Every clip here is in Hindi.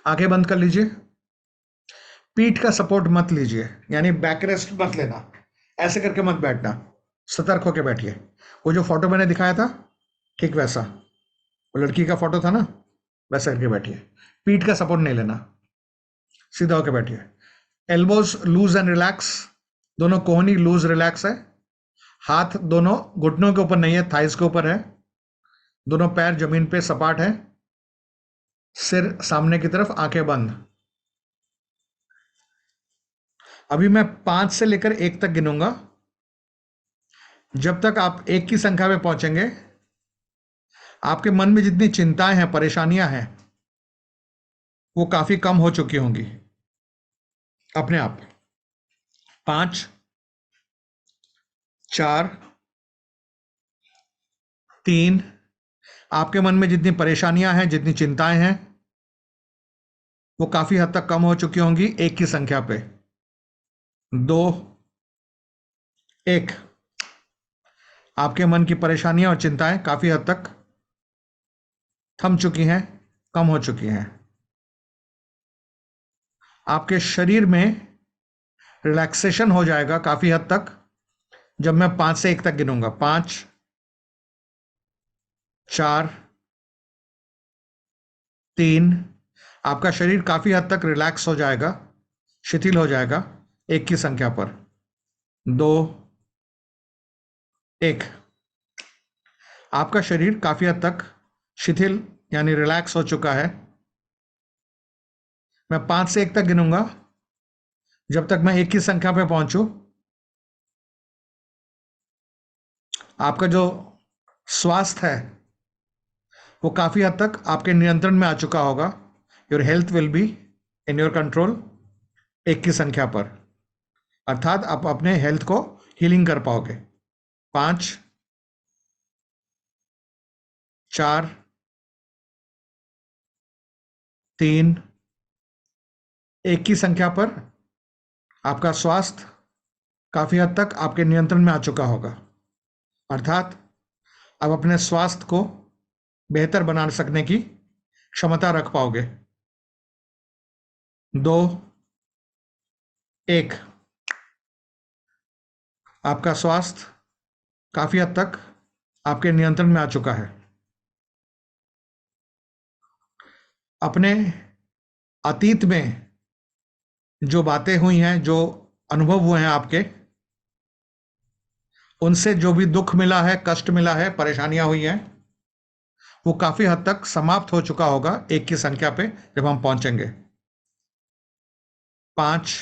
आंखें बंद कर लीजिए। पीठ का सपोर्ट मत लीजिए, यानी बैक रेस्ट मत लेना, ऐसे करके मत बैठना, सतर्क होकर बैठिए। वो जो फोटो मैंने दिखाया था, ठीक वैसा, वो लड़की का फोटो था ना, वैसा करके बैठिए। पीठ का सपोर्ट नहीं लेना, सीधा होकर बैठिए। एल्बोज लूज एंड रिलैक्स, दोनों कोहनी लूज रिलैक्स है। हाथ दोनों घुटनों के ऊपर नहीं है, थाइस के ऊपर है। दोनों पैर जमीन पे सपाट है। सिर सामने की तरफ, आंखें बंद। अभी मैं 5 से लेकर 1 तक गिनूंगा। जब तक आप 1 की संख्या पे पहुंचेंगे, आपके मन में जितनी चिंताएं हैं, परेशानियां हैं, वो काफी कम हो चुकी होंगी अपने आप। 5, 4, 3, आपके मन में जितनी परेशानियां हैं, जितनी चिंताएं हैं, वो काफी हद तक कम हो चुकी होंगी 1 की संख्या पे। 2, 1, आपके मन की परेशानियां और चिंताएं काफी हद तक थम चुकी हैं, कम हो चुकी हैं। आपके शरीर में रिलैक्सेशन हो जाएगा काफी हद तक जब मैं 5 से 1 तक गिनूंगा। 5, 4, 3, आपका शरीर काफी हद तक रिलैक्स हो जाएगा, शिथिल हो जाएगा 1 की संख्या पर। 2, 1, आपका शरीर काफी हद तक शिथिल यानी रिलैक्स हो चुका है। मैं 5 से 1 तक गिनूंगा। जब तक मैं 1 की संख्या पे पहुंचूं, आपका जो स्वास्थ्य है वो काफी हद तक आपके नियंत्रण में आ चुका होगा। Your health will be in your control 1 की संख्या पर, अर्थात आप अपने हेल्थ को हीलिंग कर पाओगे। 5, 4, 3, 1 की संख्या पर आपका स्वास्थ्य काफी हद तक आपके नियंत्रण में आ चुका होगा, अर्थात आप अपने स्वास्थ्य को बेहतर बना सकने की क्षमता रख पाओगे। 2, 1, आपका स्वास्थ्य काफी हद तक आपके नियंत्रण में आ चुका है। अपने अतीत में जो बातें हुई हैं, जो अनुभव हुए हैं आपके, उनसे जो भी दुख मिला है, कष्ट मिला है, परेशानियां हुई हैं, वो काफी हद तक समाप्त हो चुका होगा 1 की संख्या पे जब हम पहुंचेंगे। 5,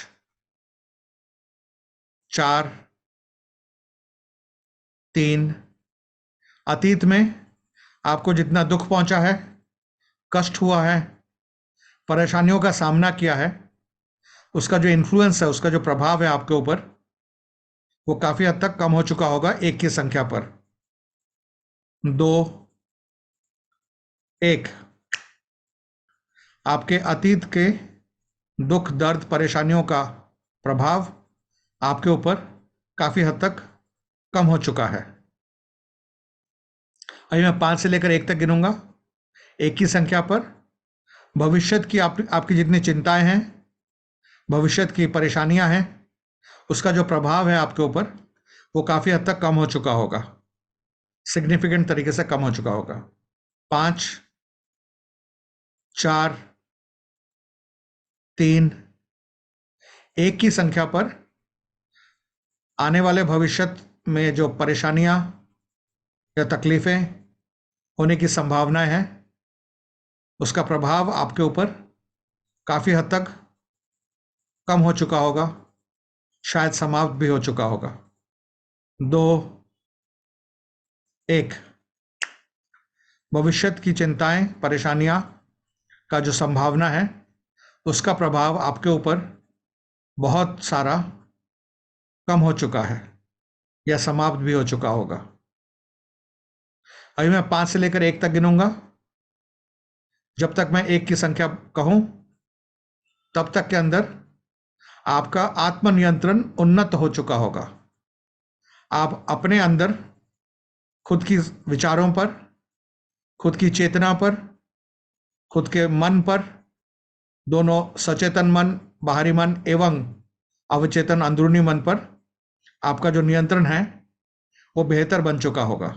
4, 3, अतीत में आपको जितना दुख पहुंचा है, कष्ट हुआ है, परेशानियों का सामना किया है, उसका जो इन्फ्लुएंस है, उसका जो प्रभाव है आपके ऊपर, वो काफी हद तक कम हो चुका होगा 1 की संख्या पर। 2, 1, आपके अतीत के दुख, दर्द, परेशानियों का प्रभाव आपके ऊपर काफी हद तक कम हो चुका है। अभी मैं 5 से लेकर 1 तक गिनूंगा। 1 की संख्या पर भविष्य की आपकी जितनी चिंताएं हैं, भविष्य की परेशानियां हैं, उसका जो प्रभाव है आपके ऊपर, वो काफी हद तक कम हो चुका होगा, सिग्निफिकेंट तरीके से कम हो चुका होगा। 5, 4, 3, 1 की संख्या पर आने वाले भविष्य में जो परेशानियां या तकलीफें होने की संभावनाएं हैं, उसका प्रभाव आपके ऊपर काफी हद तक कम हो चुका होगा, शायद समाप्त भी हो चुका होगा। 2, 1, भविष्य की चिंताएं, परेशानियां का जो संभावना है, उसका प्रभाव आपके ऊपर बहुत सारा कम हो चुका है या समाप्त भी हो चुका होगा। अभी मैं 5 से लेकर 1 तक गिनूंगा। जब तक मैं 1 की संख्या कहूं, तब तक के अंदर आपका आत्मनियंत्रण उन्नत हो चुका होगा। आप अपने अंदर खुद की विचारों पर, खुद की चेतना पर, खुद के मन पर दोनों सचेतन मन, बाहरी मन एवं अवचेतन अंदरूनी मन पर आपका जो नियंत्रण है वो बेहतर बन चुका होगा।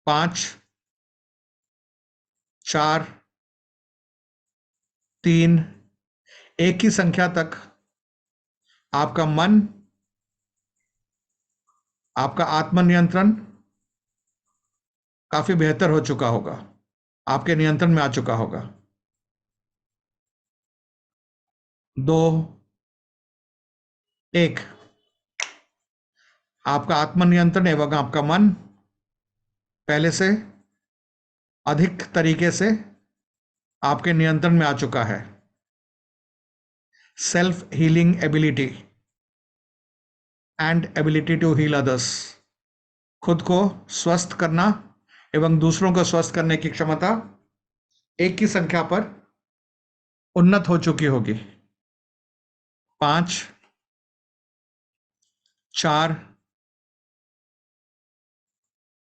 5, 4, 3, एक ही संख्या तक आपका मन, आपका आत्मनियंत्रण काफी बेहतर हो चुका होगा, आपके नियंत्रण में आ चुका होगा। 2, 1, आपका आत्मनियंत्रण एवं आपका मन पहले से अधिक तरीके से आपके नियंत्रण में आ चुका है। Self healing ability and ability to heal others, खुद को स्वस्थ करना एवं दूसरों को स्वस्थ करने की क्षमता एक की संख्या पर उन्नत हो चुकी होगी। 5, 4,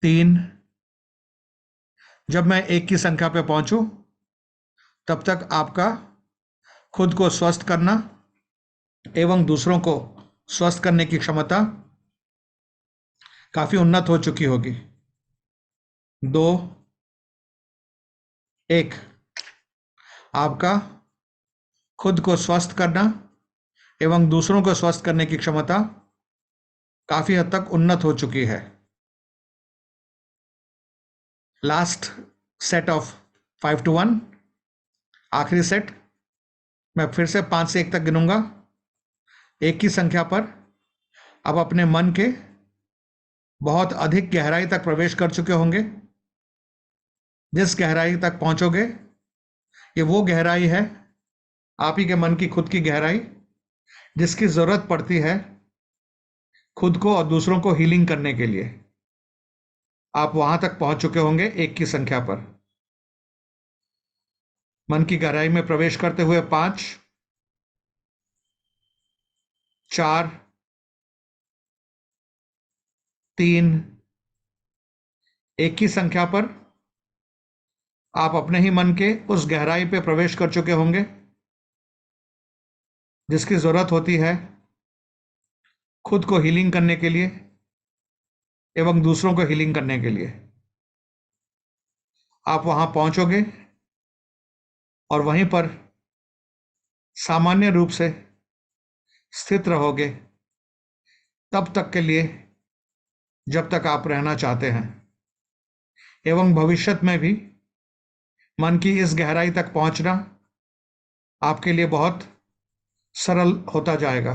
3, जब मैं एक की संख्या पे पहुंचूं तब तक आपका खुद को स्वस्थ करना एवं दूसरों को स्वस्थ करने की क्षमता काफी उन्नत हो चुकी होगी। 2, 1, आपका खुद को स्वस्थ करना एवं दूसरों को स्वस्थ करने की क्षमता काफी हद तक उन्नत हो चुकी है। लास्ट सेट ऑफ 5 to 1, आखिरी सेट, मैं फिर से 5 से 1 तक गिनूंगा। एक की संख्या पर आप अपने मन के बहुत अधिक गहराई तक प्रवेश कर चुके होंगे। जिस गहराई तक पहुंचोगे ये वो गहराई है, आप ही के मन की खुद की गहराई, जिसकी जरूरत पड़ती है खुद को और दूसरों को हीलिंग करने के लिए। आप वहां तक पहुंच चुके होंगे एक की संख्या पर। मन की गहराई में प्रवेश करते हुए 5, 4, 3, एक ही संख्या पर आप अपने ही मन के उस गहराई पे प्रवेश कर चुके होंगे जिसकी जरूरत होती है खुद को हीलिंग करने के लिए एवं दूसरों को हीलिंग करने के लिए। आप वहां पहुंचोगे और वहीं पर सामान्य रूप से स्थित रहोगे तब तक के लिए जब तक आप रहना चाहते हैं, एवं भविष्य में भी मन की इस गहराई तक पहुंचना आपके लिए बहुत सरल होता जाएगा।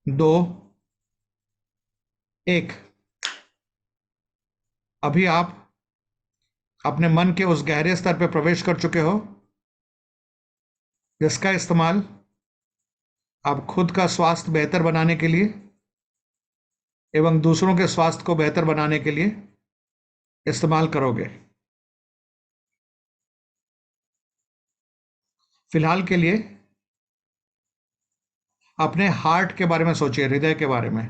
2, 1, अभी आप अपने मन के उस गहरे स्तर पर प्रवेश कर चुके हो जिसका इस्तेमाल आप खुद का स्वास्थ्य बेहतर बनाने के लिए एवं दूसरों के स्वास्थ्य को बेहतर बनाने के लिए इस्तेमाल करोगे। फिलहाल के लिए अपने हार्ट के बारे में सोचिए, हृदय के बारे में।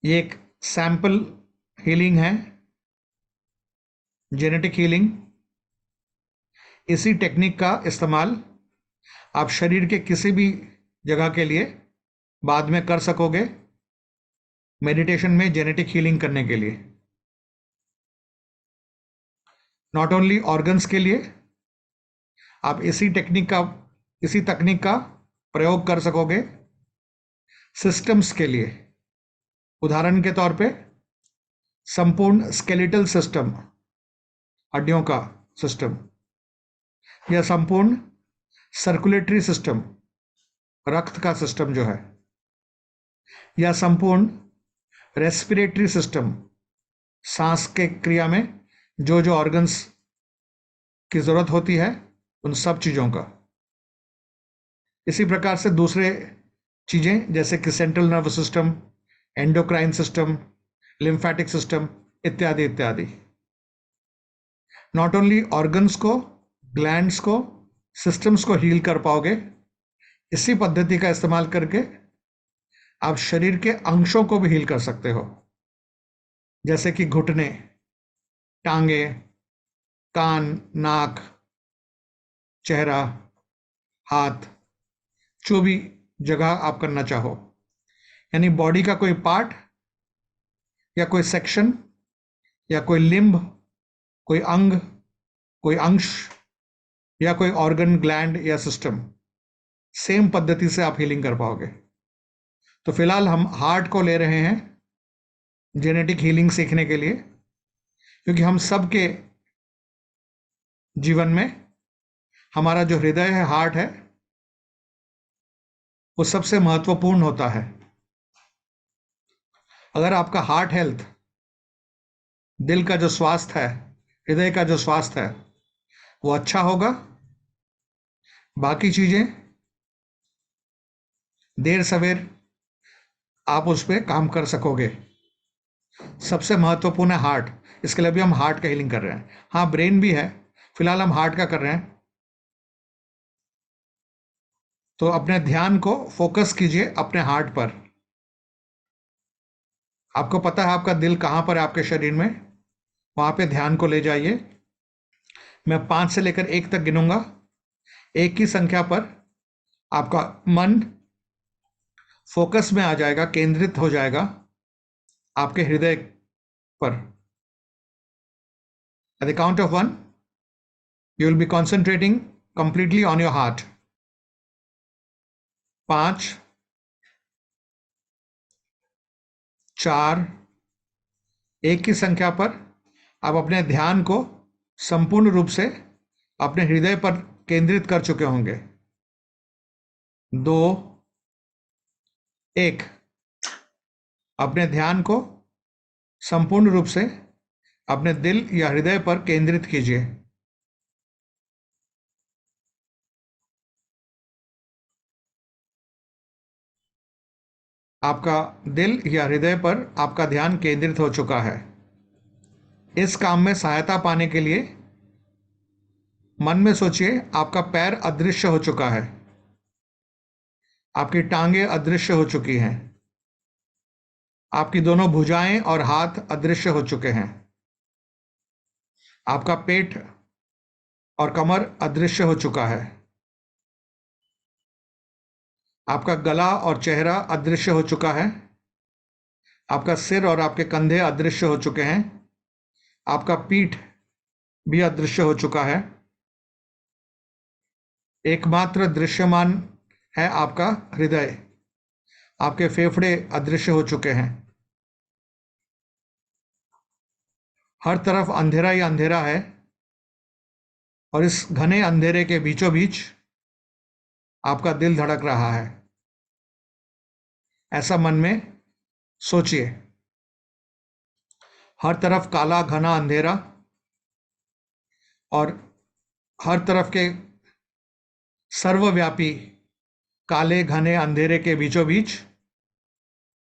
ये एक सैंपल हीलिंग है, जेनेटिक हीलिंग। इसी टेक्निक का इस्तेमाल आप शरीर के किसी भी जगह के लिए बाद में कर सकोगे मेडिटेशन में जेनेटिक हीलिंग करने के लिए। नॉट ओनली ऑर्गन्स के लिए, आप इसी तकनीक का प्रयोग कर सकोगे सिस्टम्स के लिए। उदाहरण के तौर पे संपूर्ण स्केलेटल सिस्टम, हड्डियों का सिस्टम, या संपूर्ण सर्कुलेटरी सिस्टम, रक्त का सिस्टम जो है, या संपूर्ण रेस्पिरेटरी सिस्टम, सांस के क्रिया में जो जो ऑर्गन्स की जरूरत होती है उन सब चीजों का। इसी प्रकार से दूसरे चीजें जैसे कि central nervous system, endocrine system, lymphatic system इत्यादि इत्यादि। नॉट ओनली ऑर्गन्स को, ग्लैंड्स को, सिस्टम्स को हील कर पाओगे, इसी पद्धति का इस्तेमाल करके आप शरीर के अंशों को भी हील कर सकते हो, जैसे कि घुटने, टांगे, कान, नाक, चेहरा, हाथ, जो भी जगह आप करना चाहो, यानी बॉडी का कोई पार्ट या कोई सेक्शन या कोई लिम्ब, कोई अंग, कोई अंश या कोई ऑर्गन, ग्लैंड या सिस्टम, सेम पद्धति से आप हीलिंग कर पाओगे। तो फिलहाल हम हार्ट को ले रहे हैं जेनेटिक हीलिंग सीखने के लिए, क्योंकि हम सबके जीवन में हमारा जो हृदय है, हार्ट है, वो सबसे महत्वपूर्ण होता है। अगर आपका हार्ट हेल्थ, दिल का जो स्वास्थ्य है, हृदय का जो स्वास्थ्य है, वो अच्छा होगा, बाकी चीजें देर सवेर आप उस पर काम कर सकोगे। सबसे महत्वपूर्ण है हार्ट, इसके लिए भी हम हार्ट का हीलिंग कर रहे हैं। हाँ, ब्रेन भी है, फिलहाल हम हार्ट का कर रहे हैं। तो अपने ध्यान को फोकस कीजिए अपने हार्ट पर। आपको पता है आपका दिल कहाँ पर है आपके शरीर में, वहां पे ध्यान को ले जाइए। मैं 5 से लेकर 1 तक गिनूंगा। 1 की संख्या पर आपका मन फोकस में आ जाएगा, केंद्रित हो जाएगा आपके हृदय पर। At the count of 1, you will be concentrating completely on your heart. 5, 4, 1 की संख्या पर आप अपने ध्यान को संपूर्ण रूप से अपने हृदय पर केंद्रित कर चुके होंगे। 2, 1, अपने ध्यान को संपूर्ण रूप से अपने दिल या हृदय पर केंद्रित कीजिए। आपका दिल या हृदय पर आपका ध्यान केंद्रित हो चुका है। इस काम में सहायता पाने के लिए मन में सोचिए आपका पैर अदृश्य हो चुका है, आपकी टांगें अदृश्य हो चुकी हैं, आपकी दोनों भुजाएं और हाथ अदृश्य हो चुके हैं, आपका पेट और कमर अदृश्य हो चुका है, आपका गला और चेहरा अदृश्य हो चुका है, आपका सिर और आपके कंधे अदृश्य हो चुके हैं, आपका पीठ भी अदृश्य हो चुका है। एकमात्र दृश्यमान है आपका हृदय। आपके फेफड़े अदृश्य हो चुके हैं। हर तरफ अंधेरा ही अंधेरा है, और इस घने अंधेरे के बीचों बीच आपका दिल धड़क रहा है। ऐसा मन में सोचिए। हर तरफ काला घना अंधेरा, और हर तरफ के सर्वव्यापी काले घने अंधेरे के बीचों बीच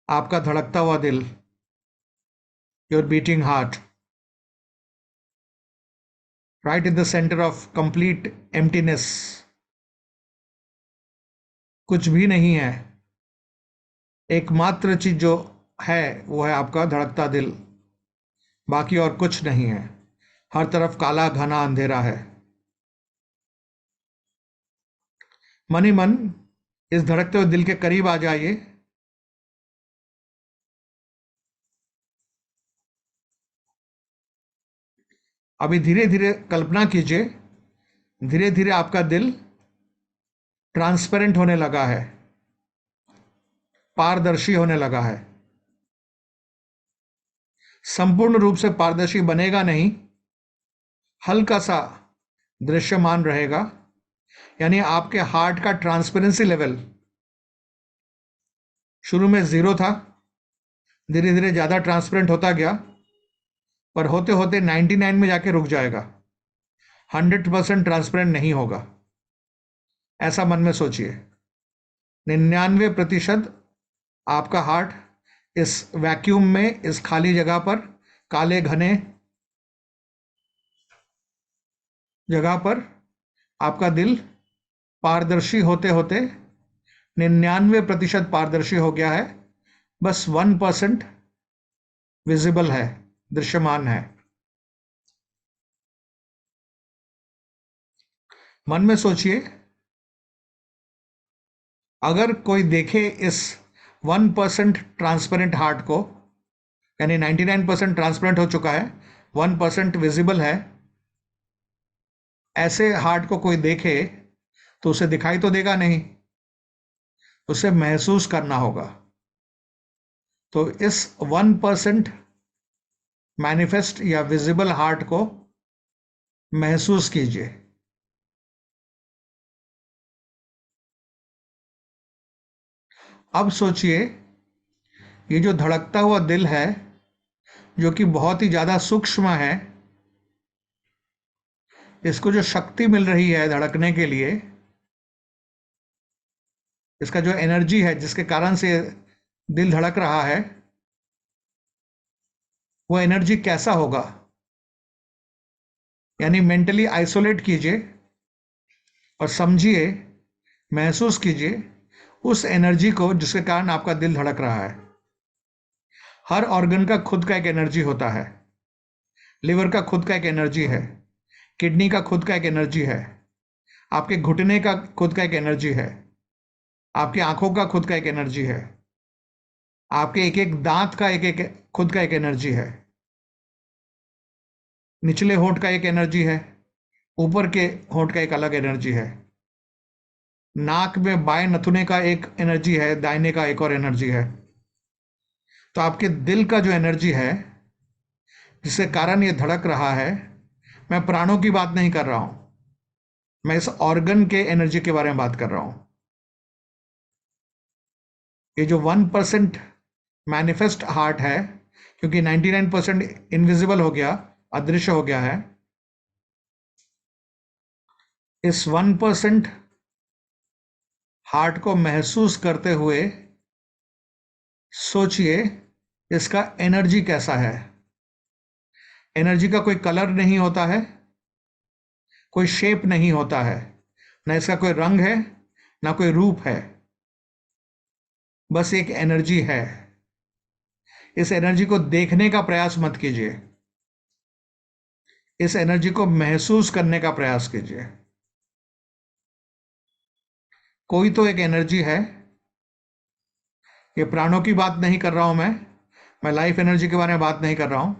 आपका धड़कता हुआ दिल, your beating heart, right in the center of complete emptiness। कुछ भी नहीं है, एकमात्र चीज जो है वो है आपका धड़कता दिल, बाकी और कुछ नहीं है। हर तरफ काला घना अंधेरा है। मन ही मन इस धड़कते हुए दिल के करीब आ जाइए। अभी धीरे धीरे कल्पना कीजिए, धीरे धीरे आपका दिल ट्रांसपेरेंट होने लगा है, पारदर्शी होने लगा है। संपूर्ण रूप से पारदर्शी बनेगा नहीं, हल्का सा दृश्यमान रहेगा। यानी आपके हार्ट का ट्रांसपेरेंसी लेवल शुरू में 0 था, धीरे धीरे ज्यादा ट्रांसपेरेंट होता गया, पर होते होते 99 में जाके रुक जाएगा, 100% ट्रांसपेरेंट नहीं होगा। ऐसा मन में सोचिए। 99% आपका हार्ट इस वैक्यूम में, इस खाली जगह पर, काले घने जगह पर आपका दिल पारदर्शी होते होते 99% पारदर्शी हो गया है। बस 1% विजिबल है, दृश्यमान है। मन में सोचिए, अगर कोई देखे इस 1% ट्रांसपेरेंट हार्ट को, यानी 99% ट्रांसपेरेंट हो चुका है, 1% विजिबल है, ऐसे हार्ट को कोई देखे तो उसे दिखाई तो देगा नहीं, उसे महसूस करना होगा। तो इस 1% मैनिफेस्ट या विजिबल हार्ट को महसूस कीजिए। अब सोचिए, ये जो धड़कता हुआ दिल है, जो कि बहुत ही ज्यादा सूक्ष्म है, इसको जो शक्ति मिल रही है धड़कने के लिए, इसका जो एनर्जी है जिसके कारण से दिल धड़क रहा है, वो एनर्जी कैसा होगा? यानी मेंटली आइसोलेट कीजिए और समझिए, महसूस कीजिए उस एनर्जी को जिसके कारण आपका दिल धड़क रहा है। हर ऑर्गन का खुद का एक एनर्जी होता है। लिवर का खुद का एक एनर्जी है, किडनी का खुद का एक एनर्जी है, आपके घुटने का खुद का एक एनर्जी है, आपकी आंखों का खुद का एक एनर्जी है, आपके एक एक दांत का एक एक खुद का एक एनर्जी है, निचले होंठ का एक एनर्जी है, ऊपर के होंठ का एक अलग एनर्जी है, नाक में बाएं नथुने का एक एनर्जी है, दाहिने का एक और एनर्जी है। तो आपके दिल का जो एनर्जी है जिसके कारण ये धड़क रहा है, मैं प्राणों की बात नहीं कर रहा हूं, मैं इस ऑर्गन के एनर्जी के बारे में बात कर रहा हूं। ये जो 1% मैनिफेस्ट हार्ट है, क्योंकि 99% इनविजिबल हो गया, अदृश्य हो गया है, इस 1% हार्ट को महसूस करते हुए सोचिए इसका एनर्जी कैसा है। एनर्जी का कोई कलर नहीं होता है, कोई शेप नहीं होता है, ना इसका कोई रंग है, ना कोई रूप है, बस एक एनर्जी है। इस एनर्जी को देखने का प्रयास मत कीजिए, इस एनर्जी को महसूस करने का प्रयास कीजिए। कोई तो एक एनर्जी है, ये प्राणों की बात नहीं कर रहा हूं मैं लाइफ एनर्जी के बारे में बात नहीं कर रहा हूं,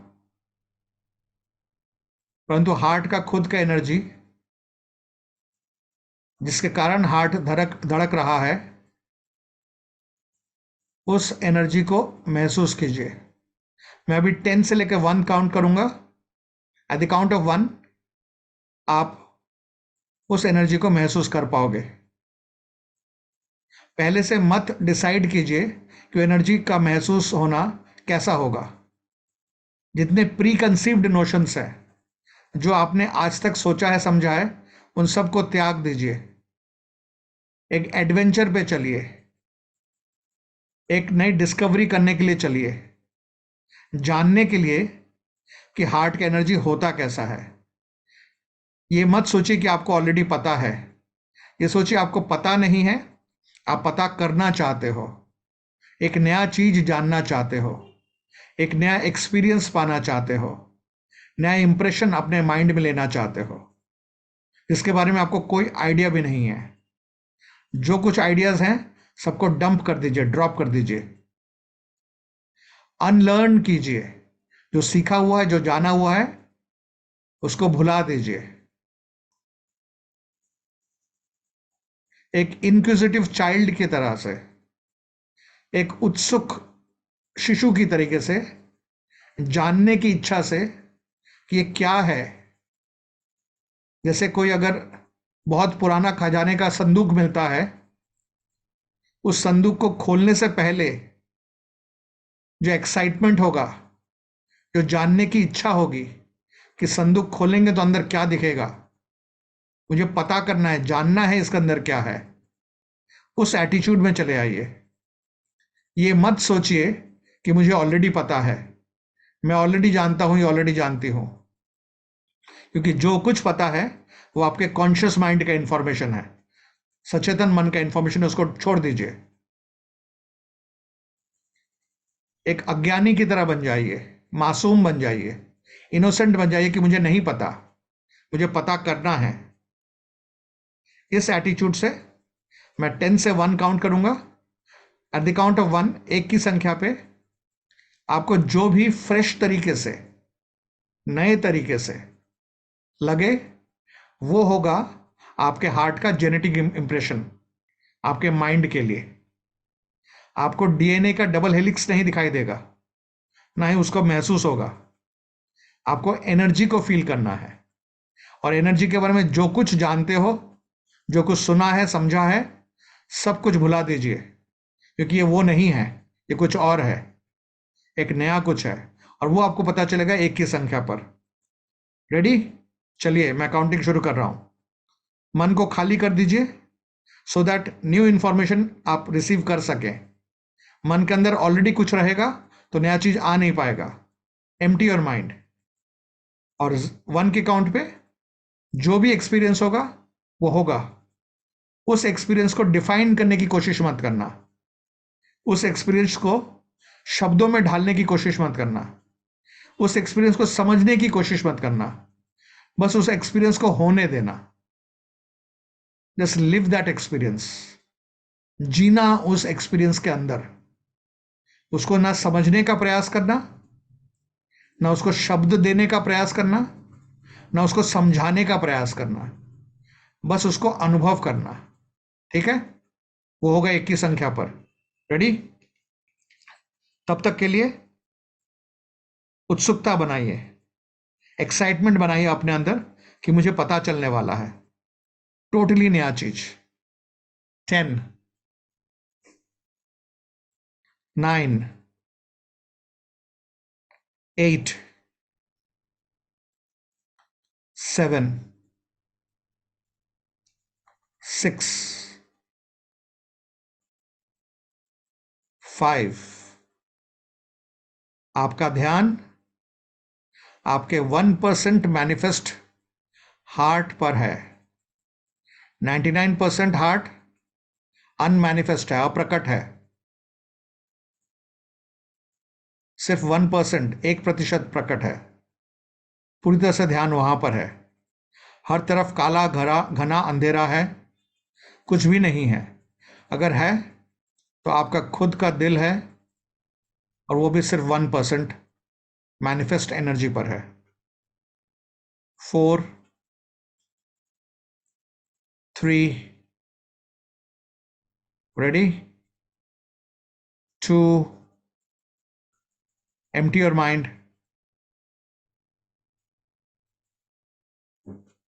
परंतु हार्ट का खुद का एनर्जी जिसके कारण हार्ट धड़क धड़क रहा है, उस एनर्जी को महसूस कीजिए। मैं अभी 10 से लेकर 1 काउंट करूंगा। एट द काउंट ऑफ 1 आप उस एनर्जी को महसूस कर पाओगे। पहले से मत डिसाइड कीजिए कि एनर्जी का महसूस होना कैसा होगा। जितने प्री कंसीव्ड नोशंस है, जो आपने आज तक सोचा है समझा है, उन सबको त्याग दीजिए। एक एडवेंचर पे चलिए, एक नई डिस्कवरी करने के लिए चलिए, जानने के लिए कि हार्ट का एनर्जी होता कैसा है। ये मत सोचिए कि आपको ऑलरेडी पता है, ये सोचिए आपको पता नहीं है, आप पता करना चाहते हो, एक नया चीज जानना चाहते हो, एक नया एक्सपीरियंस पाना चाहते हो, नया इंप्रेशन अपने माइंड में लेना चाहते हो, जिसके बारे में आपको कोई आइडिया भी नहीं है। जो कुछ आइडियाज हैं सबको डंप कर दीजिए, ड्रॉप कर दीजिए, अनलर्न कीजिए। जो सीखा हुआ है, जो जाना हुआ है, उसको भुला दीजिए। एक इंक्विजिटिव चाइल्ड की तरह से, एक उत्सुक शिशु की तरीके से, जानने की इच्छा से कि ये क्या है। जैसे कोई अगर बहुत पुराना खजाने का संदूक मिलता है, उस संदूक को खोलने से पहले जो एक्साइटमेंट होगा, जो जानने की इच्छा होगी कि संदूक खोलेंगे तो अंदर क्या दिखेगा, मुझे पता करना है, जानना है इसके अंदर क्या है, उस एटीट्यूड में चले आइए। ये मत सोचिए कि मुझे ऑलरेडी पता है, मैं ऑलरेडी जानता हूं, ये ऑलरेडी जानती हूं, क्योंकि जो कुछ पता है वो आपके कॉन्शियस माइंड का इंफॉर्मेशन है, सचेतन मन का इंफॉर्मेशन है, उसको छोड़ दीजिए। एक अज्ञानी की तरह बन जाइए, मासूम बन जाइए, इनोसेंट बन जाइए कि मुझे नहीं पता, मुझे पता करना है। इस एटीट्यूड से मैं 10 से 1 काउंट करूंगा। एट द काउंट ऑफ 1, एक की संख्या पे आपको जो भी फ्रेश तरीके से, नए तरीके से लगे, वो होगा आपके हार्ट का जेनेटिक इंप्रेशन आपके माइंड के लिए। आपको डीएनए का डबल हेलिक्स नहीं दिखाई देगा, ना ही उसको महसूस होगा। आपको एनर्जी को फील करना है, और एनर्जी के बारे में जो कुछ जानते हो, जो कुछ सुना है, समझा है, सब कुछ भुला दीजिए, क्योंकि ये वो नहीं है, ये कुछ और है, एक नया कुछ है, और वो आपको पता चलेगा एक की संख्या पर। रेडी? चलिए मैं काउंटिंग शुरू कर रहा हूं। मन को खाली कर दीजिए सो दैट न्यू इंफॉर्मेशन आप रिसीव कर सकें। मन के अंदर ऑलरेडी कुछ रहेगा तो नया चीज आ नहीं पाएगा। एम्प्टी योर माइंड, और 1 के काउंट पे जो भी एक्सपीरियंस होगा वो होगा। उस एक्सपीरियंस को डिफाइन करने की कोशिश मत करना, उस एक्सपीरियंस को शब्दों में ढालने की कोशिश मत करना, उस एक्सपीरियंस को समझने की कोशिश मत करना, बस उस एक्सपीरियंस को होने देना। जस्ट लिव दैट एक्सपीरियंस, जीना उस एक्सपीरियंस के अंदर। उसको ना समझने का प्रयास करना, ना उसको शब्द देने का प्रयास करना, ना उसको समझाने का प्रयास करना, बस उसको अनुभव करना। ठीक है? वो होगा 1 की संख्या पर। रेडी? तब तक के लिए उत्सुकता बनाइए, एक्साइटमेंट बनाइए अपने अंदर कि मुझे पता चलने वाला है टोटली नया चीज। 10, 9, 8, 7, 6, 5। आपका ध्यान आपके 1% मैनिफेस्ट हार्ट पर है। 99% हार्ट अनमैनिफेस्ट है, अप्रकट है। सिर्फ 1%, 1% प्रकट है। पूरी तरह से ध्यान वहां पर है। हर तरफ काला घरा घना अंधेरा है, कुछ भी नहीं है। अगर है तो आपका खुद का दिल है, और वो भी सिर्फ 1% मैनिफेस्ट एनर्जी पर है। 4, 3, ready? 2, empty your mind.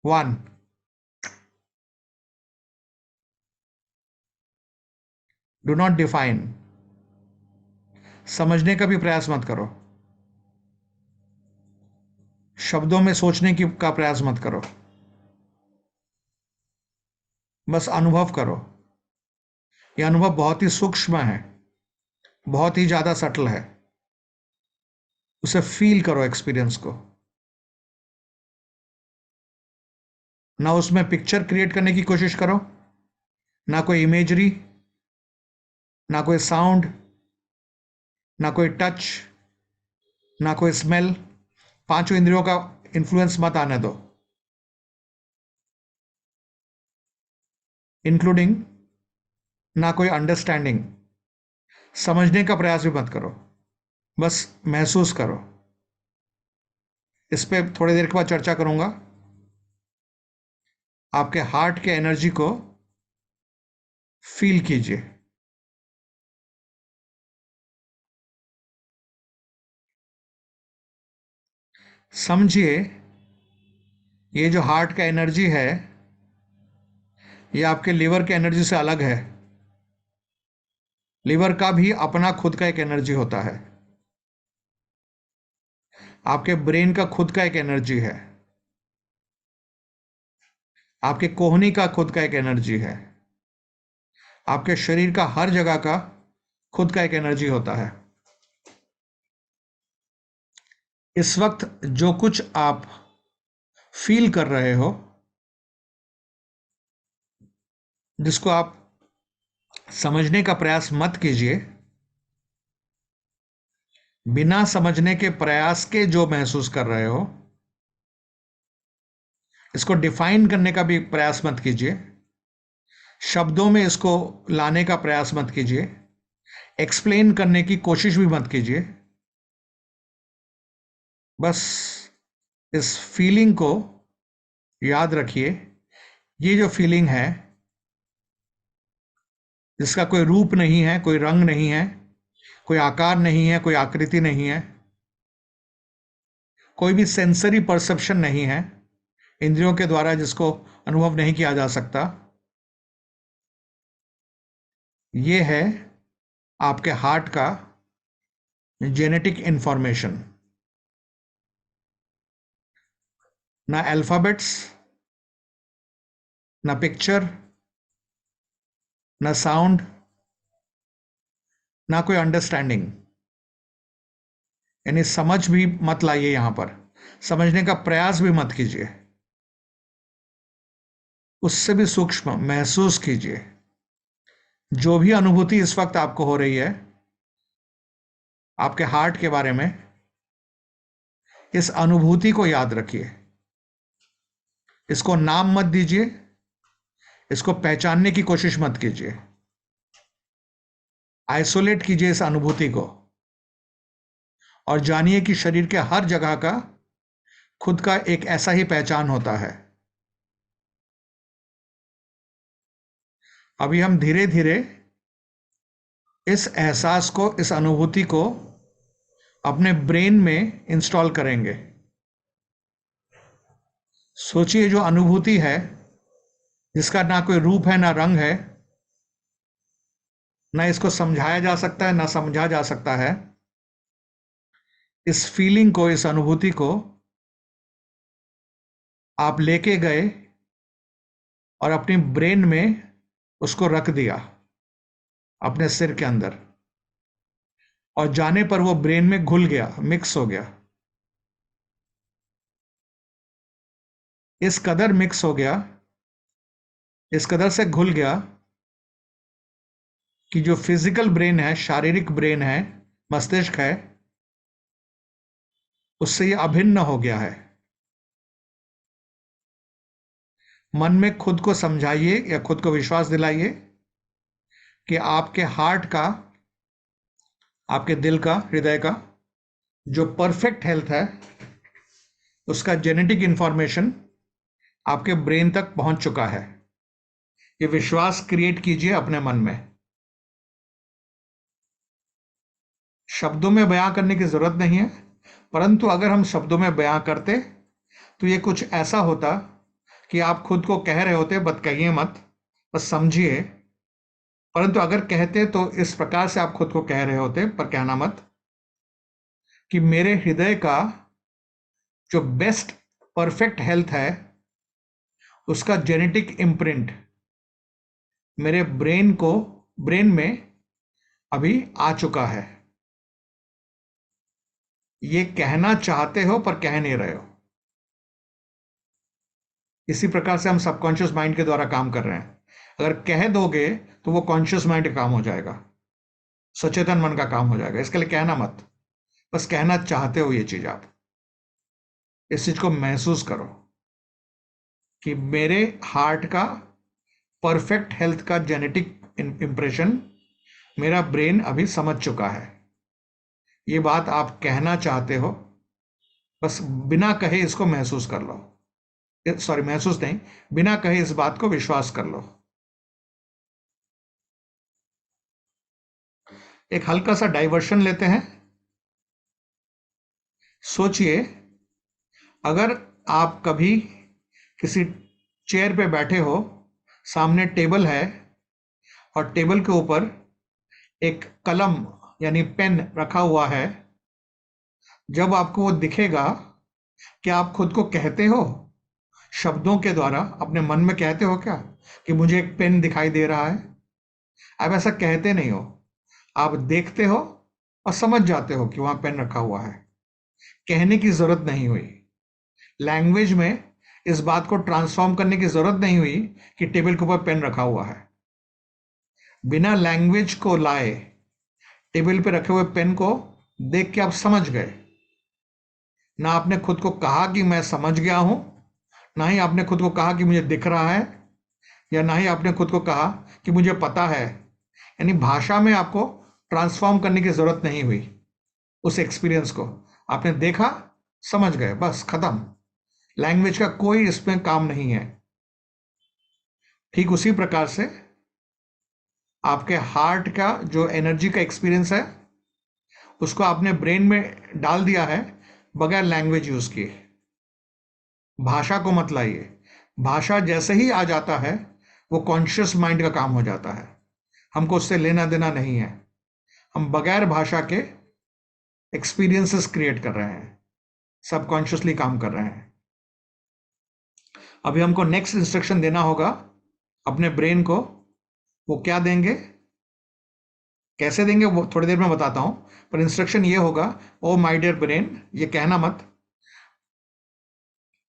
1, do not define. समझने का भी प्रयास मत करो, शब्दों में सोचने की का प्रयास मत करो, बस अनुभव करो। यह अनुभव बहुत ही सूक्ष्म है, बहुत ही ज्यादा सटल है। उसे फील करो, एक्सपीरियंस को। ना उसमें पिक्चर क्रिएट करने की कोशिश करो, ना कोई इमेजरी, ना कोई साउंड, ना कोई टच, ना कोई स्मेल। पांचों इंद्रियों का इन्फ्लुएंस मत आने दो, इंक्लूडिंग ना कोई अंडरस्टैंडिंग। समझने का प्रयास भी मत करो, बस महसूस करो। इस पे थोड़ी देर के बाद चर्चा करूंगा। आपके हार्ट के एनर्जी को फील कीजिए। समझिए, ये जो हार्ट का एनर्जी है, ये आपके लिवर के एनर्जी से अलग है। लिवर का भी अपना खुद का एक एनर्जी होता है। आपके ब्रेन का खुद का एक एनर्जी है। आपके कोहनी का खुद का एक एनर्जी है। आपके शरीर का हर जगह का खुद का एक एनर्जी होता है। इस वक्त जो कुछ आप फील कर रहे हो, जिसको आप समझने का प्रयास मत कीजिए, बिना समझने के प्रयास के जो महसूस कर रहे हो, इसको डिफाइन करने का भी प्रयास मत कीजिए। शब्दों में इसको लाने का प्रयास मत कीजिए, एक्सप्लेन करने की कोशिश भी मत कीजिए। बस इस फीलिंग को याद रखिए। ये जो फीलिंग है, जिसका कोई रूप नहीं है, कोई रंग नहीं है, कोई आकार नहीं है, कोई आकृति नहीं है, कोई भी सेंसरी परसेप्शन नहीं है, इंद्रियों के द्वारा जिसको अनुभव नहीं किया जा सकता, ये है आपके हार्ट का जेनेटिक इंफॉर्मेशन। ना अल्फाबेट्स, ना पिक्चर, ना साउंड, ना कोई अंडरस्टैंडिंग। यानी समझ भी मत लाइए यहां पर, समझने का प्रयास भी मत कीजिए। उससे भी सूक्ष्म महसूस कीजिए। जो भी अनुभूति इस वक्त आपको हो रही है आपके हार्ट के बारे में, इस अनुभूति को याद रखिए। इसको नाम मत दीजिए, इसको पहचानने की कोशिश मत कीजिए। आइसोलेट कीजिए इस अनुभूति को और जानिए कि शरीर के हर जगह का खुद का एक ऐसा ही पहचान होता है। अभी हम धीरे धीरे इस एहसास को, इस अनुभूति को अपने ब्रेन में इंस्टॉल करेंगे। सोचिए, जो अनुभूति है, जिसका ना कोई रूप है ना रंग है, ना इसको समझाया जा सकता है ना समझा जा सकता है, इस फीलिंग को, इस अनुभूति को आप लेके गए और अपनी ब्रेन में उसको रख दिया, अपने सिर के अंदर, और जाने पर वो ब्रेन में घुल गया, मिक्स हो गया। इस कदर मिक्स हो गया, इस कदर से घुल गया कि जो फिजिकल ब्रेन है, शारीरिक ब्रेन है, मस्तिष्क है, उससे ये अभिन्न हो गया है। मन में खुद को समझाइए या खुद को विश्वास दिलाइए कि आपके हार्ट का, आपके दिल का, हृदय का जो परफेक्ट हेल्थ है, उसका जेनेटिक इंफॉर्मेशन आपके ब्रेन तक पहुंच चुका है। ये विश्वास क्रिएट कीजिए अपने मन में। शब्दों में बयां करने की जरूरत नहीं है, परंतु अगर हम शब्दों में बयां करते तो ये कुछ ऐसा होता कि आप खुद को कह रहे होते, बट कहिए मत, बस समझिए। परंतु अगर कहते तो इस प्रकार से आप खुद को कह रहे होते, पर कहना मत, कि मेरे हृदय का जो बेस्ट परफेक्ट हेल्थ है, उसका जेनेटिक इम्प्रिंट मेरे ब्रेन में अभी आ चुका है। ये कहना चाहते हो पर कह नहीं रहे हो। इसी प्रकार से हम सबकॉन्शियस माइंड के द्वारा काम कर रहे हैं। अगर कह दोगे तो वो कॉन्शियस माइंड का काम हो जाएगा, सचेतन मन का काम हो जाएगा। इसके लिए कहना मत, बस कहना चाहते हो ये चीज। आप इस चीज को महसूस करो कि मेरे हार्ट का परफेक्ट हेल्थ का जेनेटिक इंप्रेशन मेरा ब्रेन अभी समझ चुका है। ये बात आप कहना चाहते हो, बस बिना कहे इसको महसूस कर लो। सॉरी, महसूस नहीं, बिना कहे इस बात को विश्वास कर लो। एक हल्का सा डाइवर्शन लेते हैं। सोचिए, अगर आप कभी किसी चेयर पे बैठे हो, सामने टेबल है और टेबल के ऊपर एक कलम यानी पेन रखा हुआ है, जब आपको वो दिखेगा, क्या आप खुद को कहते हो शब्दों के द्वारा, अपने मन में कहते हो क्या कि मुझे एक पेन दिखाई दे रहा है? आप ऐसा कहते नहीं हो। आप देखते हो और समझ जाते हो कि वहां पेन रखा हुआ है। कहने की जरूरत नहीं हुई, लैंग्वेज में इस बात को ट्रांसफॉर्म करने की जरूरत नहीं हुई कि टेबल के ऊपर पेन रखा हुआ है। बिना लैंग्वेज को लाए टेबल पे रखे हुए पेन को देख के आप समझ गए। ना आपने खुद को कहा कि मैं समझ गया हूं, ना ही आपने खुद को कहा कि मुझे दिख रहा है, या ना ही आपने खुद को कहा कि मुझे पता है। यानी भाषा में आपको ट्रांसफॉर्म करने की जरूरत नहीं हुई। उस एक्सपीरियंस को आपने देखा, समझ गए, बस खत्म। लैंग्वेज का कोई इसमें काम नहीं है। ठीक उसी प्रकार से आपके हार्ट का जो एनर्जी का एक्सपीरियंस है, उसको आपने ब्रेन में डाल दिया है बगैर लैंग्वेज यूज किए। भाषा को मत लाइए। भाषा जैसे ही आ जाता है वो कॉन्शियस माइंड का काम हो जाता है। हमको उससे लेना देना नहीं है। हम बगैर भाषा के एक्सपीरियंसेस क्रिएट कर रहे हैं, सबकॉन्शियसली काम कर रहे हैं। अभी हमको नेक्स्ट इंस्ट्रक्शन देना होगा अपने ब्रेन को। वो क्या देंगे, कैसे देंगे, वो थोड़ी देर में बताता हूं। पर इंस्ट्रक्शन ये होगा, ओ माय डियर ब्रेन, ये कहना मत।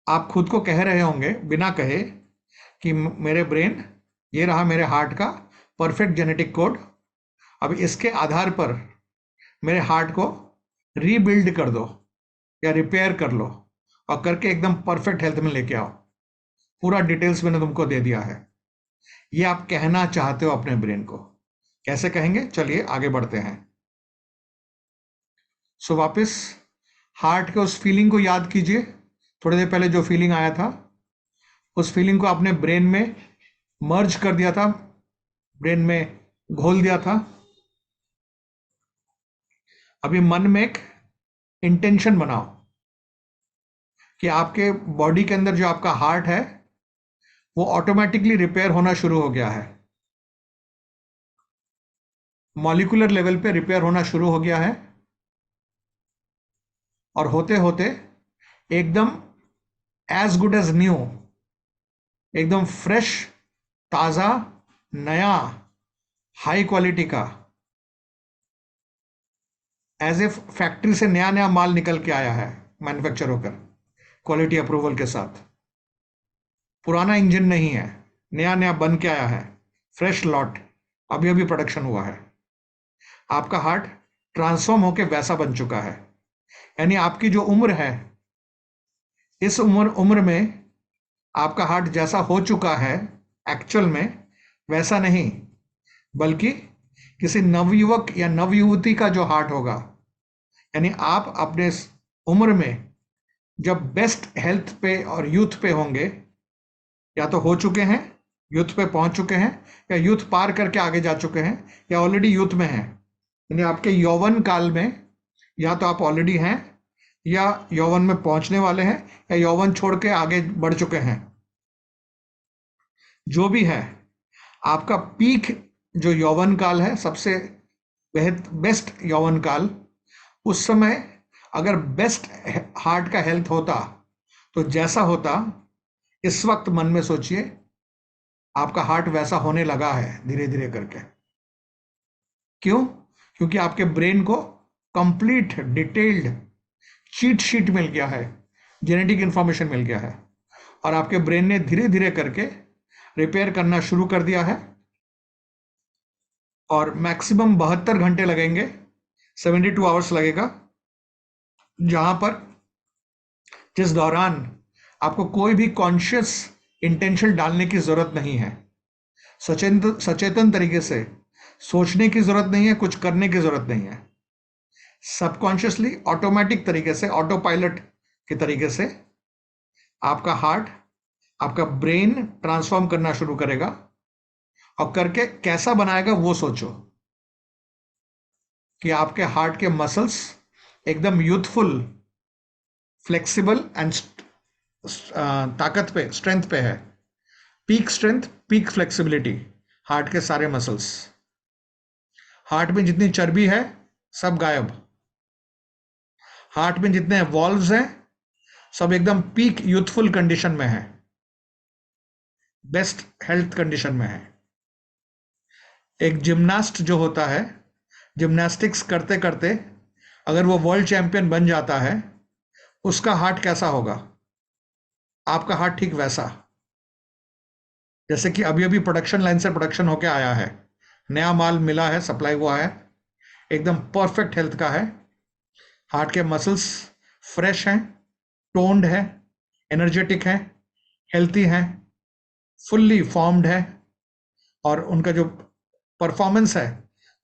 आप खुद को कह रहे होंगे बिना कहे कि मेरे ब्रेन, ये रहा मेरे हार्ट का परफेक्ट जेनेटिक कोड। अब इसके आधार पर मेरे हार्ट को रीबिल्ड कर दो या रिपेयर कर लो, और करके एकदम परफेक्ट हेल्थ में लेके आओ। पूरा डिटेल्स मैंने तुमको दे दिया है। ये आप कहना चाहते हो अपने ब्रेन को। कैसे कहेंगे, चलिए आगे बढ़ते हैं। सो वापस हार्ट के उस फीलिंग को याद कीजिए। थोड़ी देर पहले जो फीलिंग आया था, उस फीलिंग को आपने ब्रेन में मर्ज कर दिया था, ब्रेन में घोल दिया था। अभी मन में एक इंटेंशन बनाओ कि आपके बॉडी के अंदर जो आपका हार्ट है वो ऑटोमेटिकली रिपेयर होना शुरू हो गया है। मॉलिक्यूलर लेवल पे रिपेयर होना शुरू हो गया है, और होते होते एकदम एज गुड एज न्यू, एकदम फ्रेश, ताजा, नया, हाई क्वालिटी का, एज ए फैक्ट्री से नया नया माल निकल के आया है, मैन्युफैक्चर होकर, क्वालिटी अप्रूवल के साथ। पुराना इंजन नहीं है, नया नया बन के आया है, फ्रेश लॉट, अभी अभी प्रोडक्शन हुआ है। आपका हार्ट ट्रांसफॉर्म होके वैसा बन चुका है। यानी आपकी जो उम्र है, इस उम्र में आपका हार्ट जैसा हो चुका है एक्चुअल में, वैसा नहीं, बल्कि किसी नवयुवक या नवयुवती का जो हार्ट होगा। यानी आप अपने उम्र में जब बेस्ट हेल्थ पे और यूथ पे होंगे, या तो हो चुके हैं, यूथ पे पहुंच चुके हैं, या यूथ पार करके आगे जा चुके हैं, या ऑलरेडी यूथ में हैं। यानी आपके यौवन काल में या तो आप ऑलरेडी हैं, या यौवन में पहुंचने वाले हैं, या यौवन छोड़ के आगे बढ़ चुके हैं। जो भी है, आपका पीक जो यौवन काल है, सबसे बेस्ट यौवन काल, उस समय अगर बेस्ट हार्ट का हेल्थ होता तो जैसा होता, इस वक्त मन में सोचिए, आपका हार्ट वैसा होने लगा है धीरे धीरे करके। क्यों? क्योंकि आपके ब्रेन को कंप्लीट डिटेल्ड चीट शीट मिल गया है, जेनेटिक इंफॉर्मेशन मिल गया है, और आपके ब्रेन ने धीरे धीरे करके रिपेयर करना शुरू कर दिया है। और मैक्सिमम 72 घंटे लगेंगे, 72 आवर्स लगेगा, जहां पर जिस दौरान आपको कोई भी कॉन्शियस इंटेंशन डालने की जरूरत नहीं है। सचेतन तरीके से सोचने की जरूरत नहीं है, कुछ करने की जरूरत नहीं है। सबकॉन्शियसली ऑटोमेटिक तरीके से, ऑटो पायलट के तरीके से आपका हार्ट, आपका ब्रेन ट्रांसफॉर्म करना शुरू करेगा। और करके कैसा बनाएगा वो सोचो, कि आपके हार्ट के मसल्स एकदम यूथफुल, फ्लेक्सिबल एंड ताकत पे, स्ट्रेंथ पे है। Peak strength, peak flexibility, heart के सारे मसल्स। हार्ट में जितनी चर्बी है सब गायब। हार्ट में जितने वॉल्व्स हैं सब एकदम पीक यूथफुल कंडीशन में है, बेस्ट हेल्थ कंडीशन में है। एक जिम्नास्ट जो होता है, जिम्नास्टिक्स करते करते अगर वो वर्ल्ड चैंपियन बन जाता है, उसका हार्ट कैसा होगा? आपका हार्ट ठीक वैसा, जैसे कि अभी अभी प्रोडक्शन लाइन से प्रोडक्शन होके आया है, नया माल मिला है, सप्लाई हुआ है, एकदम परफेक्ट हेल्थ का है। हार्ट के मसल्स फ्रेश हैं, टोन्ड है, एनर्जेटिक है, हेल्थी है, फुल्ली फॉर्म्ड है, और उनका जो परफॉर्मेंस है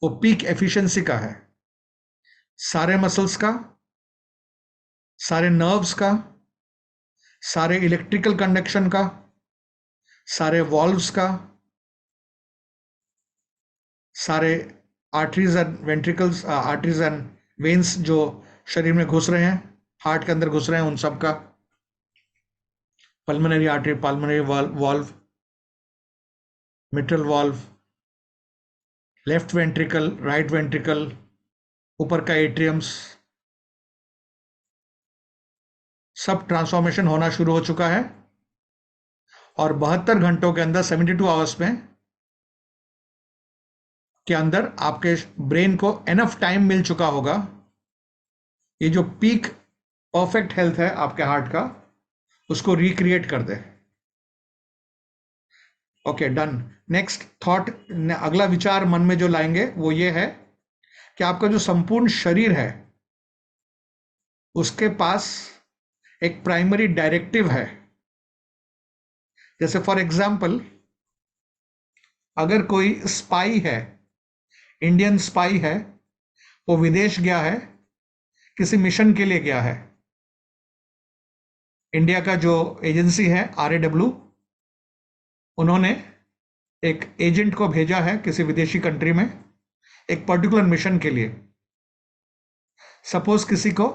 वो पीक एफिशिएंसी का है, सारे मसल्स का, सारे नर्व्स का, सारे इलेक्ट्रिकल कंडक्शन का, सारे वॉल्व्स का, सारे arteries and ventricles, arteries and veins जो शरीर में घुस रहे हैं, हार्ट के अंदर घुस रहे हैं, उन सब का, pulmonary artery, pulmonary valve, mitral valve, left ventricle, right ventricle, ऊपर का एट्रियम्स, सब ट्रांसफॉर्मेशन होना शुरू हो चुका है। और 72 घंटों के अंदर, 72 आवर्स में के अंदर आपके ब्रेन को एनफ टाइम मिल चुका होगा, ये जो पीक परफेक्ट हेल्थ है आपके हार्ट का, उसको रिक्रिएट कर दे। Okay, done. नेक्स्ट थॉट, अगला विचार मन में जो लाएंगे वो ये है कि आपका जो संपूर्ण शरीर है उसके पास एक प्राइमरी डायरेक्टिव है। जैसे फॉर एग्जाम्पल, अगर कोई स्पाई है, इंडियन स्पाई है, वो विदेश गया है, किसी मिशन के लिए गया है, इंडिया का जो एजेंसी है RAW, उन्होंने एक एजेंट को भेजा है किसी विदेशी कंट्री में एक पर्टिकुलर मिशन के लिए। सपोज किसी को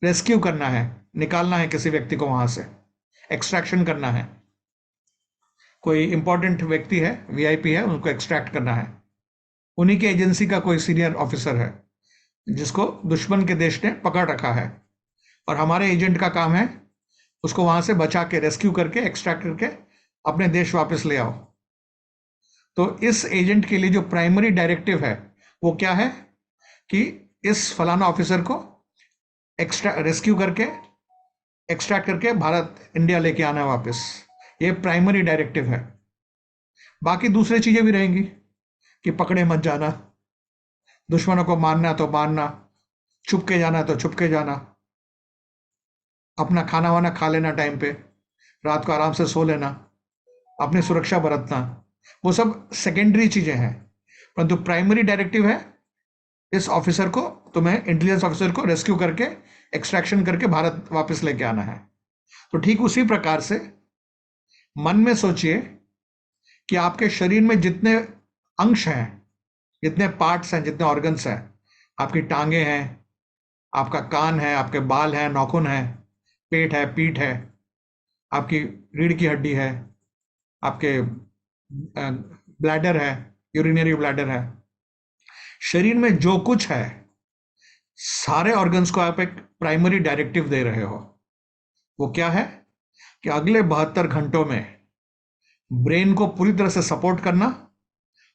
रेस्क्यू करना है, निकालना है किसी व्यक्ति को वहां से, एक्सट्रैक्शन करना है, कोई इंपॉर्टेंट व्यक्ति है, VIP है, उनको एक्सट्रैक्ट करना है। उन्हीं की एजेंसी का कोई सीनियर ऑफिसर है जिसको दुश्मन के देश ने पकड़ रखा है, और हमारे एजेंट का काम है उसको वहां से बचा के, रेस्क्यू करके, एक्सट्रैक्ट करके अपने देश वापस ले आओ। तो इस एजेंट के लिए जो प्राइमरी डायरेक्टिव है वो क्या है कि इस फलाना ऑफिसर को रेस्क्यू करके, एक्सट्रैक्ट करके भारत, इंडिया लेके आना है वापस। ये प्राइमरी डायरेक्टिव है। बाकी दूसरी चीजें भी रहेंगी कि पकड़े मत जाना, दुश्मनों को मारना तो मारना, छुप के जाना तो छुप के जाना, अपना खाना वाना खा लेना टाइम पे, रात को आराम से सो लेना, अपनी सुरक्षा बरतना, वो सब सेकेंडरी चीजें हैं। परंतु प्राइमरी डायरेक्टिव है इस ऑफिसर को, तुम्हें, इंटेलिजेंस ऑफिसर को रेस्क्यू करके, एक्सट्रैक्शन करके भारत वापस लेके आना है। तो ठीक उसी प्रकार से मन में सोचिए कि आपके शरीर में जितने अंश हैं, जितने पार्ट्स हैं, जितने ऑर्गन्स हैं, आपकी टांगे हैं, आपका कान है, आपके बाल हैं, नाखून है, पेट है, पीठ है, आपकी रीढ़ की हड्डी है, आपके ब्लैडर है, यूरिनरी ब्लैडर है, शरीर में जो कुछ है, सारे ऑर्गन्स को आप एक प्राइमरी डायरेक्टिव दे रहे हो। वो क्या है कि अगले 72 घंटों में ब्रेन को पूरी तरह से सपोर्ट करना,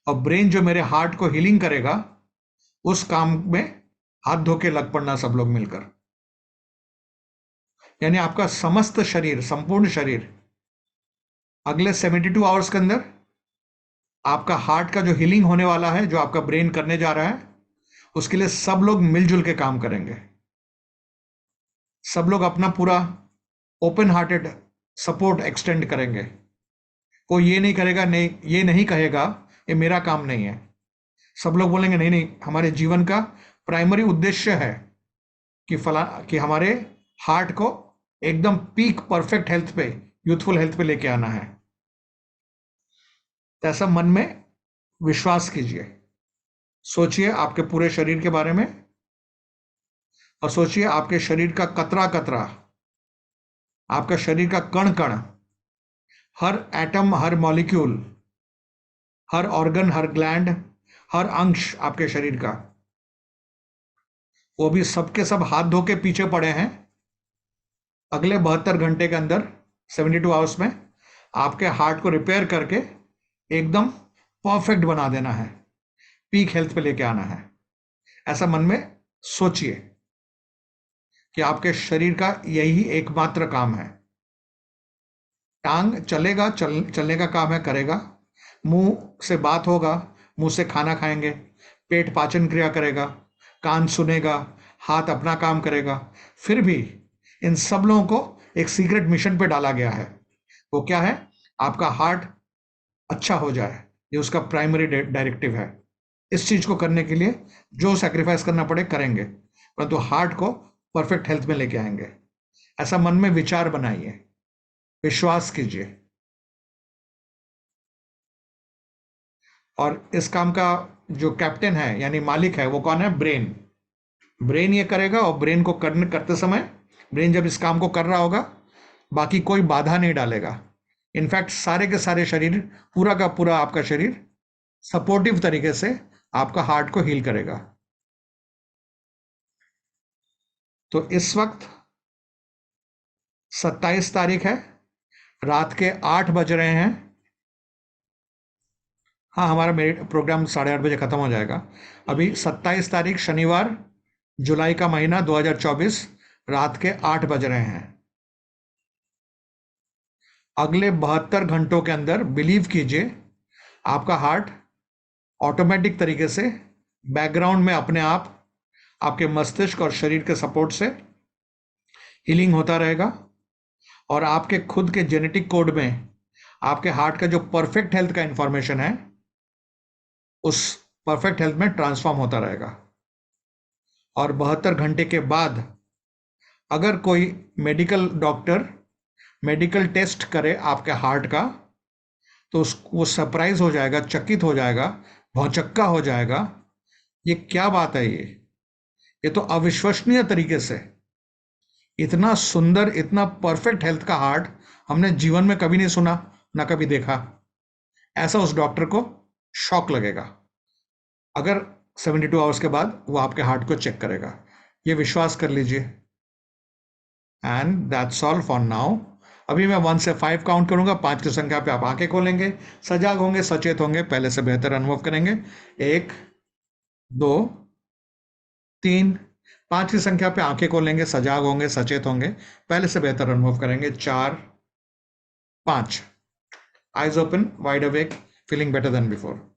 और ब्रेन जो मेरे हार्ट को हीलिंग करेगा उस काम में हाथ धो के लग पड़ना सब लोग मिलकर। यानी आपका समस्त शरीर, संपूर्ण शरीर, अगले 72 आवर्स के अंदर आपका हार्ट का जो हीलिंग होने वाला है, जो आपका ब्रेन करने जा रहा है, उसके लिए सब लोग मिलजुल के काम करेंगे। सब लोग अपना पूरा ओपन हार्टेड सपोर्ट एक्सटेंड करेंगे। कोई ये नहीं करेगा, नहीं, ये नहीं कहेगा ये मेरा काम नहीं है। सब लोग बोलेंगे नहीं नहीं, हमारे जीवन का प्राइमरी उद्देश्य है कि हमारे हार्ट को एकदम पीक परफेक्ट हेल्थ पे, यूथफुल हेल्थ पे लेके आना है। तो ऐसा मन में विश्वास कीजिए, सोचिए आपके पूरे शरीर के बारे में, और सोचिए आपके शरीर का कतरा कतरा, आपका शरीर का कण कण, हर एटम, हर मॉलिक्यूल, हर ऑर्गन, हर ग्लैंड, हर अंश आपके शरीर का, वो भी सबके सब हाथ धो के पीछे पड़े हैं। अगले 72 घंटे के अंदर, 72 आवर्स में, आपके हार्ट को रिपेयर करके एकदम परफेक्ट बना देना है, पीक हेल्थ पे लेके आना है। ऐसा मन में सोचिए कि आपके शरीर का यही एकमात्र काम है। टांग चलेगा, चलने का काम है, करेगा, मुंह से बात होगा, मुंह से खाना खाएंगे, पेट पाचन क्रिया करेगा, कान सुनेगा, हाथ अपना काम करेगा। फिर भी इन सब लोगों को एक सीक्रेट मिशन पे डाला गया है। वो क्या है? आपका हार्ट अच्छा हो जाए, ये उसका प्राइमरी डायरेक्टिव है। इस चीज को करने के लिए जो सैक्रिफाइस करना पड़े करेंगे, परंतु हार्ट को परफेक्ट हेल्थ में लेके आएंगे। ऐसा मन में विचार बनाइए, विश्वास कीजिए। और इस काम का जो कैप्टन है यानी मालिक है वो कौन है? ब्रेन। ब्रेन ये करेगा, और ब्रेन को करने करते समय, ब्रेन जब इस काम को कर रहा होगा, बाकी कोई बाधा नहीं डालेगा। इनफैक्ट सारे के सारे शरीर, पूरा का पूरा आपका शरीर सपोर्टिव तरीके से आपका हार्ट को हील करेगा। तो इस वक्त 27 तारीख है, रात के 8 बज रहे हैं। हाँ, हमारा मेरे प्रोग्राम 8:30 बजे खत्म हो जाएगा। अभी 27 तारीख शनिवार, जुलाई का महीना 2024, रात के 8 बज रहे हैं। अगले 72 घंटों के अंदर बिलीव कीजिए, आपका हार्ट ऑटोमेटिक तरीके से बैकग्राउंड में अपने आप आपके मस्तिष्क और शरीर के सपोर्ट से हीलिंग होता रहेगा, और आपके खुद के जेनेटिक कोड में आपके हार्ट का जो परफेक्ट हेल्थ का इंफॉर्मेशन है उस परफेक्ट हेल्थ में ट्रांसफॉर्म होता रहेगा। और 72 घंटे के बाद अगर कोई मेडिकल डॉक्टर मेडिकल टेस्ट करे आपके हार्ट का, तो वो सरप्राइज हो जाएगा, चकित हो जाएगा, भौचक्का हो जाएगा। ये क्या बात है? ये तो अविश्वसनीय तरीके से इतना सुंदर, इतना परफेक्ट हेल्थ का हार्ट हमने जीवन में कभी नहीं सुना, ना कभी देखा। ऐसा उस डॉक्टर को शॉक लगेगा अगर 72 आवर्स के बाद वो आपके हार्ट को चेक करेगा। ये विश्वास कर लीजिए। And that's all for now. अभी मैं 1 से 5 काउंट करूंगा, 5 की संख्या पे आप आंखें खोलेंगे, सजाग होंगे, सचेत होंगे, पहले से बेहतर अनुभव करेंगे। 1, 2, 3। 5 की संख्या पे आंखें खोलेंगे, सजाग होंगे, सचेत होंगे, पहले से बेहतर अनुभव करेंगे। 4, 5। Eyes open, wide awake, feeling better than before.